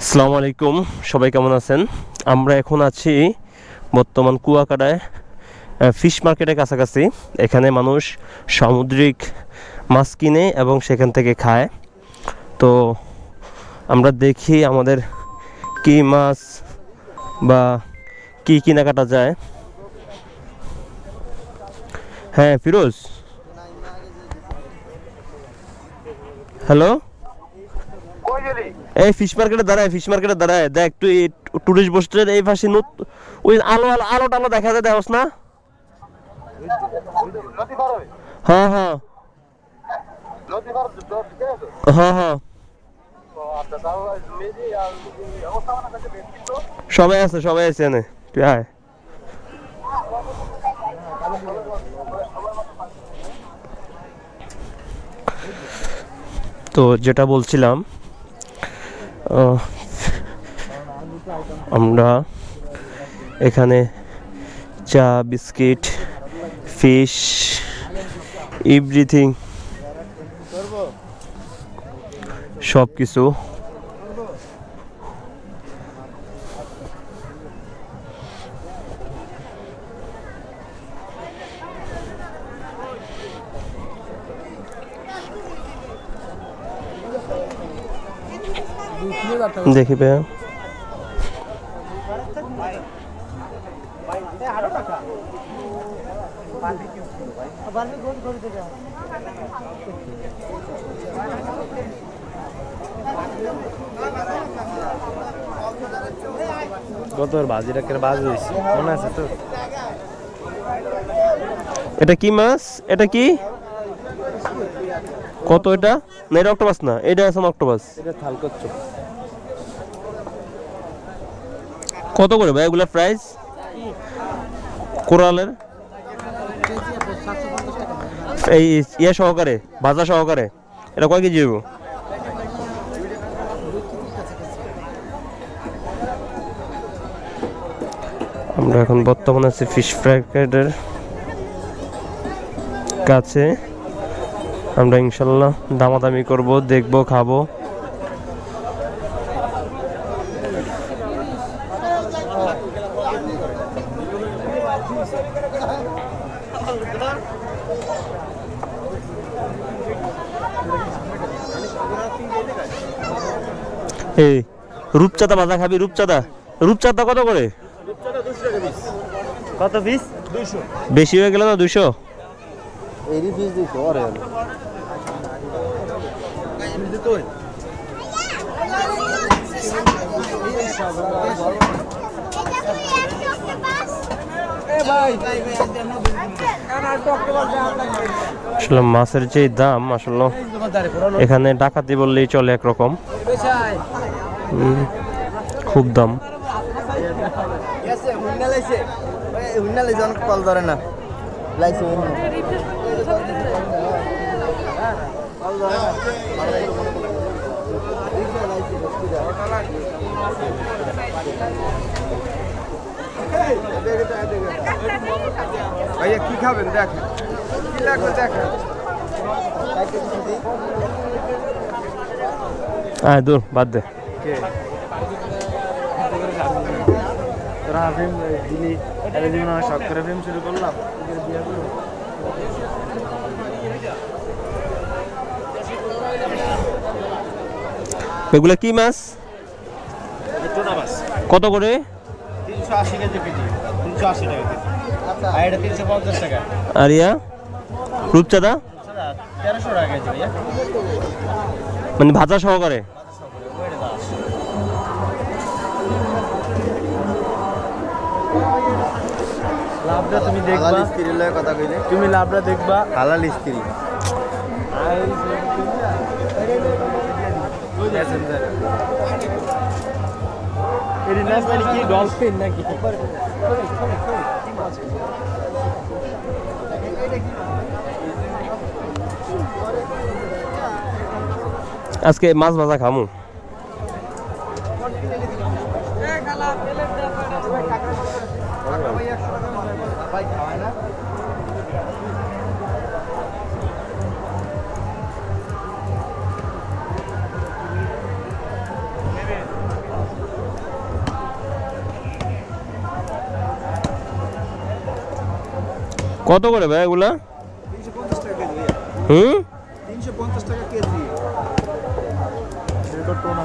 আসসালামু আলাইকুম, সবাই কেমন আছেন? আমরা এখন আছি বর্তমান কুয়াকাটায় ফিশ মার্কেটের কাছাকাছি। এখানে মানুষ সামুদ্রিক মাছ কিনে এবং সেখান থেকে খায়। তো আমরা দেখি আমাদের কী মাছ বা কী কেনাকাটা যায়। হ্যাঁ ফিরোজ, হ্যালো। এই ফিশ মার্কেটে দাঁড়ায় দেখ তুই, টুরিস্ট বসছে এই পাশে ওই আলো আলো আলো টালো দেখা যায়, দেখোস না? হ্যাঁ হ্যাঁ হ্যাঁ হ্যাঁ, সবাই আছে এনে, তুই আয়। তো যেটা বলছিলাম, আহ, আমরা এখানে চা, বিস্কিট, ফিশ, এভরিথিং সব কিছু দেখিবে। গতবার বাজিরাকের বাজ হয়েছে, মনে আছে তো? এটা কি মাছ? এটা কি কত? এটা না, এটা অক্টোপাস না, এটা আছে অক্টোপাস। এটা থালকচ্চ। কত করে ভাই এগুলা প্রাইস? কোরালের এই ইয়ে সহকারে, ভাজা সহকারে, এটা কয় কেজি হইব? আমরা এখন বর্তমানে আছি ফিশ মার্কেটের কাছে। আমরা ইনশাল্লাহ দামাদামি করব, দেখবো, খাবো। এই রূপচাঁদা ভাজা খাবি? রূপচাঁদা কত করে? কত পিস? 200। বেশি হয়ে গেল না? 200? এই পিস 200 আরে আসলে মাছের যে দাম, আসলে এখানে ডাকাতি বললেই চলে একরকম, খুব দাম। কল ধরে না। ভাইয়া কি খাবেন দেখেন, কি লাগবে দেখেন। দূর বাদ দে। তোরা ফিল্ম দিলি, এটা জীবন আমার শখ করে ফিল্ম শুরু করলাম। এগুলা কি মাছ? টোনা মাছ কত করে? 380 কেজি কেজি, 380 টাকা কেজি। আর এটা 350 টাকা। আর ইয়া রূপচাঁদা 1300 টাকা কেজি ভাইয়া। মানে ভাজা সহকারে? লাভটা তুমি দেখবা, হালাল স্ত্রীর লগে কথা কইলে তুমি লাভটা দেখবা, হালাল স্ত্রী। এর নাম কি? ডলফিন নাকি? আজকে মাছ ভাজা খামু। কত করে ভাই এগুলা? 350 টাকা কেজি। হুম, 350 টাকা কেজি। এটা টোনা।